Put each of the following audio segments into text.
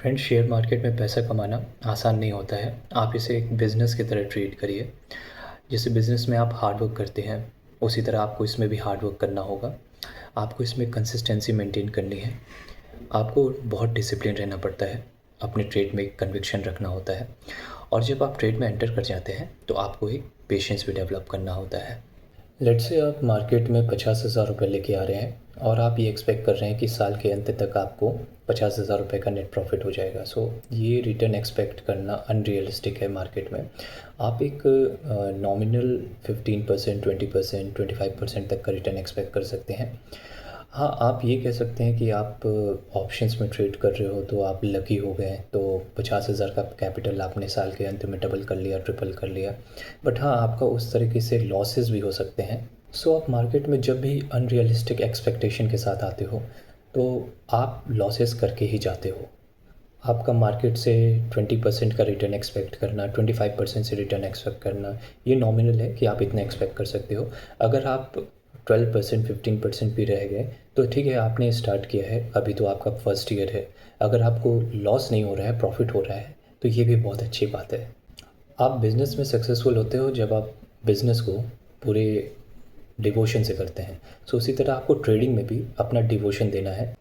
Friends, share market में पैसा कमाना आसान नहीं होता है। आप इसे एक बिज़नेस की तरह ट्रीट करिए। जैसे बिज़नेस में आप हार्ड वर्क करते हैं, उसी तरह आपको इसमें भी हार्ड वर्क करना होगा। आपको इसमें कंसिस्टेंसी मेंटेन करनी है। आपको बहुत डिसिप्लिन रहना पड़ता है। अपने ट्रेड में एक कन्विक्शन रखना होता है। और जब आप ट्रेड में एंटर कर जाते हैं तो आपको एक पेशेंस भी डेवलप करना होता है। लेट्स से आप मार्केट में 50,000 रुपये लेके आ रहे हैं और आप ये एक्सपेक्ट कर रहे हैं कि साल के अंत तक आपको 50,000 रुपये का नेट प्रॉफिट हो जाएगा। सो ये रिटर्न एक्सपेक्ट करना अनरियलिस्टिक है मार्केट में। आप एक नॉमिनल 15%, 20%, 25% तक का रिटर्न एक्सपेक्ट कर सकते हैं। हाँ, आप ये कह सकते हैं कि आप ऑप्शंस में ट्रेड कर रहे हो तो आप लकी हो गए, तो 50,000 का कैपिटल आपने साल के अंत में डबल कर लिया, ट्रिपल कर लिया। बट हाँ, आपका उस तरीके से लॉसेस भी हो सकते हैं। सो आप मार्केट में जब भी अनरियलिस्टिक एक्सपेक्टेशन के साथ आते हो तो आप लॉसेस करके ही जाते हो। आपका मार्केट से 20% का रिटर्न एक्सपेक्ट करना, 25% से रिटर्न एक्सपेक्ट करना, ये नॉमिनल है कि आप इतना एक्सपेक्ट कर सकते हो। अगर आप 12%, 15% भी रह गए तो ठीक है, आपने स्टार्ट किया है, अभी तो आपका फर्स्ट ईयर है। अगर आपको लॉस नहीं हो रहा है, प्रॉफिट हो रहा है, तो ये भी बहुत अच्छी बात है। आप बिज़नेस में सक्सेसफुल होते हो जब आप बिज़नेस को पूरे डिवोशन से करते हैं। सो उसी तरह आपको ट्रेडिंग में भी अपना डिवोशन देना है।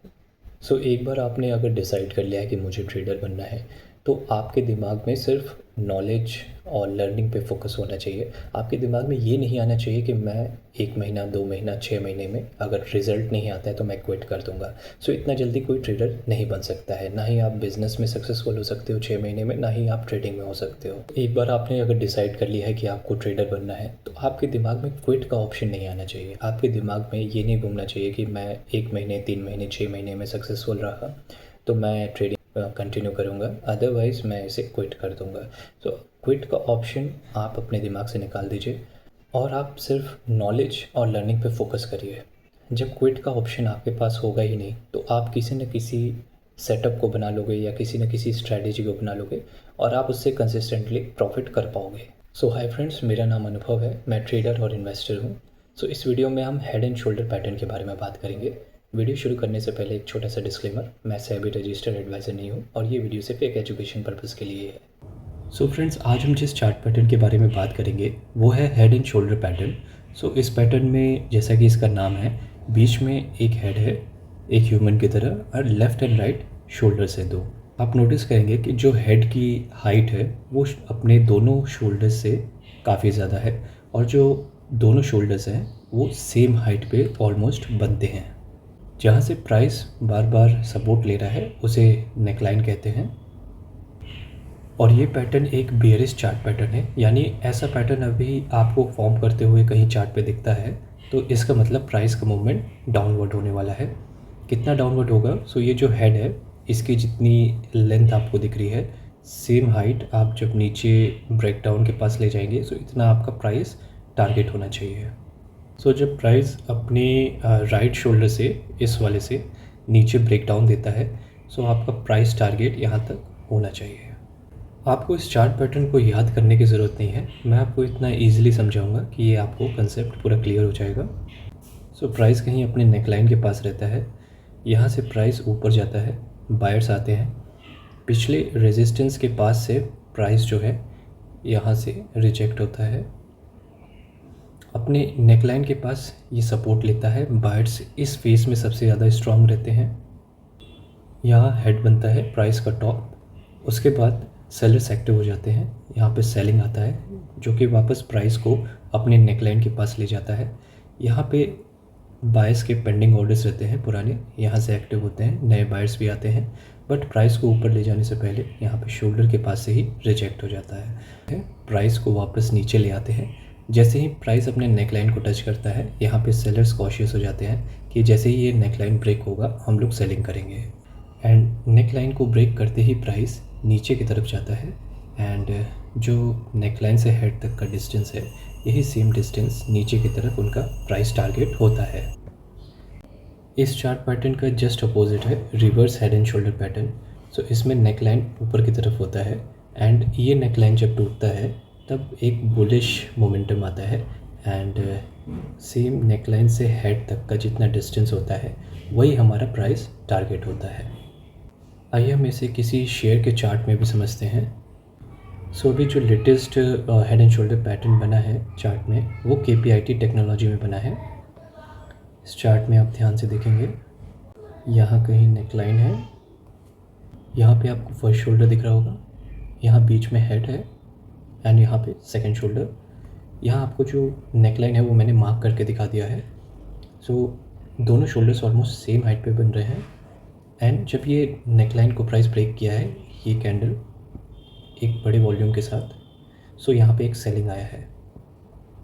सो एक बार आपने अगर डिसाइड कर लिया है कि मुझे ट्रेडर बनना है, तो आपके दिमाग में सिर्फ नॉलेज और लर्निंग पे फोकस होना चाहिए। आपके दिमाग में ये नहीं आना चाहिए कि मैं 1 महीना, 2 महीना, 6 महीने में अगर रिज़ल्ट नहीं आता है तो मैं क्विट कर दूंगा। सो इतना जल्दी कोई ट्रेडर नहीं बन सकता है। ना ही आप बिज़नेस में सक्सेसफुल हो सकते हो 6 महीने में, ना ही आप ट्रेडिंग में हो सकते हो। एक बार आपने अगर डिसाइड कर लिया है कि आपको ट्रेडर बनना है तो आपके दिमाग में क्विट का ऑप्शन नहीं आना चाहिए। आपके दिमाग में ये नहीं घूमना चाहिए कि मैं 1 महीने, 3 महीने, 6 महीने में सक्सेसफुल रहा तो मैं ट्रेडिंग कंटिन्यू करूँगा, अदरवाइज़ मैं इसे क्विट कर दूँगा। सो क्विट का ऑप्शन आप अपने दिमाग से निकाल दीजिए और आप सिर्फ नॉलेज और लर्निंग पे फोकस करिए। जब क्विट का ऑप्शन आपके पास होगा ही नहीं तो आप किसी न किसी सेटअप को बना लोगे या किसी न किसी स्ट्रैटेजी को बना लोगे और आप उससे कंसिस्टेंटली प्रॉफिट कर पाओगे। सो हाय फ्रेंड्स, मेरा नाम अनुभव है, मैं ट्रेडर और इन्वेस्टर हूँ। सो इस वीडियो में हम हेड एंड शोल्डर पैटर्न के बारे में बात करेंगे। वीडियो शुरू करने से पहले एक छोटा सा डिस्क्लेमर, मैं सेबी रजिस्टर्ड एडवाइज़र नहीं हूँ और ये वीडियो सिर्फ एक एजुकेशन पर्पज़ के लिए है। सो फ्रेंड्स, आज हम जिस चार्ट पैटर्न के बारे में बात करेंगे वो है हेड एंड शोल्डर पैटर्न। सो इस पैटर्न में, जैसा कि इसका नाम है, बीच में एक हेड है एक ह्यूमन की तरह और लेफ़्ट एंड राइट शोल्डर्स है दो। आप नोटिस करेंगे कि जो हेड की हाइट है वो अपने दोनों शोल्डर्स से काफ़ी ज़्यादा है और जो दोनों शोल्डर्स हैं वो सेम हाइट पे ऑलमोस्ट बनते हैं। जहाँ से प्राइस बार बार सपोर्ट ले रहा है उसे नेकलाइन कहते हैं। और ये पैटर्न एक बेयरिश चार्ट पैटर्न है, यानी ऐसा पैटर्न अभी आपको फॉर्म करते हुए कहीं चार्ट पे दिखता है तो इसका मतलब प्राइस का मूवमेंट डाउनवर्ड होने वाला है। कितना डाउनवर्ड होगा? सो ये जो हेड है इसकी जितनी लेंथ आपको दिख रही है, सेम हाइट आप जब नीचे ब्रेकडाउन के पास ले जाएंगे सो इतना आपका प्राइस टारगेट होना चाहिए। सो जब प्राइस अपने राइट शोल्डर से, इस वाले से नीचे ब्रेकडाउन देता है, सो आपका प्राइस टारगेट यहाँ तक होना चाहिए। आपको इस चार्ट पैटर्न को याद करने की ज़रूरत नहीं है, मैं आपको इतना ईजिली समझाऊंगा कि ये आपको कंसेप्ट पूरा क्लियर हो जाएगा। सो प्राइस कहीं अपने नेकलाइन के पास रहता है, यहाँ से प्राइस ऊपर जाता है, बायर्स आते हैं, पिछले रेजिस्टेंस के पास से प्राइस जो है यहाँ से रिजेक्ट होता है, अपने नेकलाइन के पास ये सपोर्ट लेता है। बायर्स इस फेस में सबसे ज़्यादा स्ट्रॉन्ग रहते हैं। यहाँ हेड बनता है प्राइस का टॉप, उसके बाद सेलर्स एक्टिव हो जाते हैं, यहाँ पे सेलिंग आता है जो कि वापस प्राइस को अपने नेकलाइन के पास ले जाता है। यहाँ पे बायर्स के पेंडिंग ऑर्डर्स रहते हैं पुराने, यहाँ से एक्टिव होते हैं, नए बायर्स भी आते हैं, बट प्राइस को ऊपर ले जाने से पहले यहाँ पे शोल्डर के पास से ही रिजेक्ट हो जाता है। प्राइस को वापस नीचे ले आते हैं। जैसे ही प्राइस अपने नेकलाइन को टच करता है, यहाँ पे सेलर्स कॉशियस हो जाते हैं कि जैसे ही ये नेकलाइन ब्रेक होगा हम लोग सेलिंग करेंगे। एंड नेकलाइन को ब्रेक करते ही प्राइस नीचे की तरफ जाता है एंड जो नेकलाइन से हेड तक का डिस्टेंस है, यही सेम डिस्टेंस नीचे की तरफ उनका प्राइस टारगेट होता है। इस चार्ट पैटर्न का जस्ट अपोजिट है reverse head and shoulder pattern. So इसमें नेकलाइन ऊपर की तरफ होता है एंड ये नेकलाइन जब टूटता है तब एक बुलिश मोमेंटम आता है एंड सेम नेकलाइन से हेड तक का जितना डिस्टेंस होता है वही हमारा प्राइस टारगेट होता है। आइए हम इसे किसी शेयर के चार्ट में भी समझते हैं। सो अभी जो latest head and shoulder pattern बना है चार्ट में, वो KPIT टेक्नोलॉजी में बना है। इस चार्ट में आप ध्यान से देखेंगे, यहाँ कहीं नेकलाइन है, यहाँ पे आपको फर्स्ट शोल्डर दिख रहा होगा, यहाँ बीच में हेड है एंड यहाँ पे सेकंड शोल्डर। यहाँ आपको जो नेकलाइन है वो मैंने मार्क करके दिखा दिया है। सो दोनों शोल्डर्स ऑलमोस्ट सेम हाइट पे बन रहे हैं एंड जब ये नेकलाइन को प्राइस ब्रेक किया है, ये कैंडल एक बड़े वॉल्यूम के साथ, सो यहाँ पे एक सेलिंग आया है।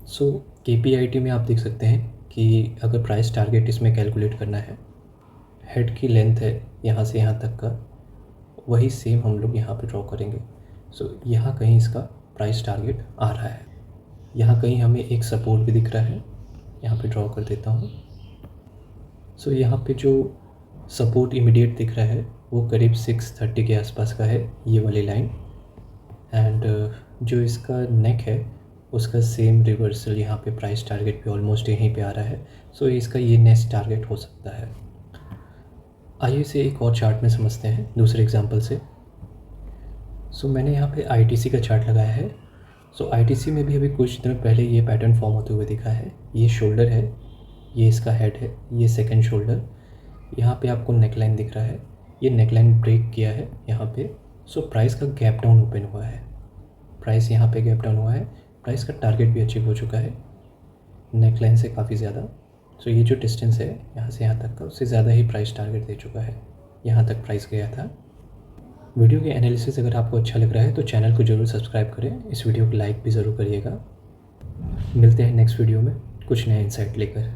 सो KPIT में आप देख सकते हैं कि अगर प्राइस टारगेट इसमें कैलकुलेट करना है, हेड की लेंथ है यहाँ से यहाँ तक का, वही सेम हम लोग यहाँ पे ड्रॉ करेंगे। सो यहाँ कहीं इसका प्राइस टारगेट आ रहा है, यहाँ कहीं हमें एक सपोर्ट भी दिख रहा है, यहाँ पे ड्रॉ कर देता हूँ। सो यहाँ पे जो सपोर्ट इमीडिएट दिख रहा है वो करीब 630 के आसपास का है, ये वाली लाइन। एंड जो इसका नेक है उसका सेम रिवर्सल यहाँ पे प्राइस टारगेट पे ऑलमोस्ट यहीं पे आ रहा है। सो इसका ये नेक्स्ट टारगेट हो सकता है। आइए इसे एक और चार्ट में समझते हैं दूसरे एग्जांपल से। सो मैंने यहाँ पे ITC का चार्ट लगाया है। सो ITC में भी अभी कुछ दिन पहले ये पैटर्न फॉर्म होते हुए दिखा है। ये शोल्डर है, ये इसका हेड है, ये सेकंड शोल्डर, यहाँ पे आपको नेकलाइन दिख रहा है, ये नेकलाइन ब्रेक किया है यहाँ पे। सो प्राइस का गैप डाउन ओपन हुआ है, प्राइस यहाँ पे गैप डाउन हुआ है, प्राइस का टारगेट भी अचीव हो चुका है नेकलाइन से काफ़ी ज़्यादा। सो ये जो डिस्टेंस है यहाँ से यहाँ तक का, उससे ज़्यादा ही प्राइस टारगेट दे चुका है, यहाँ तक प्राइस गया था। वीडियो के एनालिसिस अगर आपको अच्छा लग रहा है तो चैनल को ज़रूर सब्सक्राइब करें, इस वीडियो को लाइक भी ज़रूर करिएगा। मिलते हैं नेक्स्ट वीडियो में कुछ नया इंसाइट लेकर।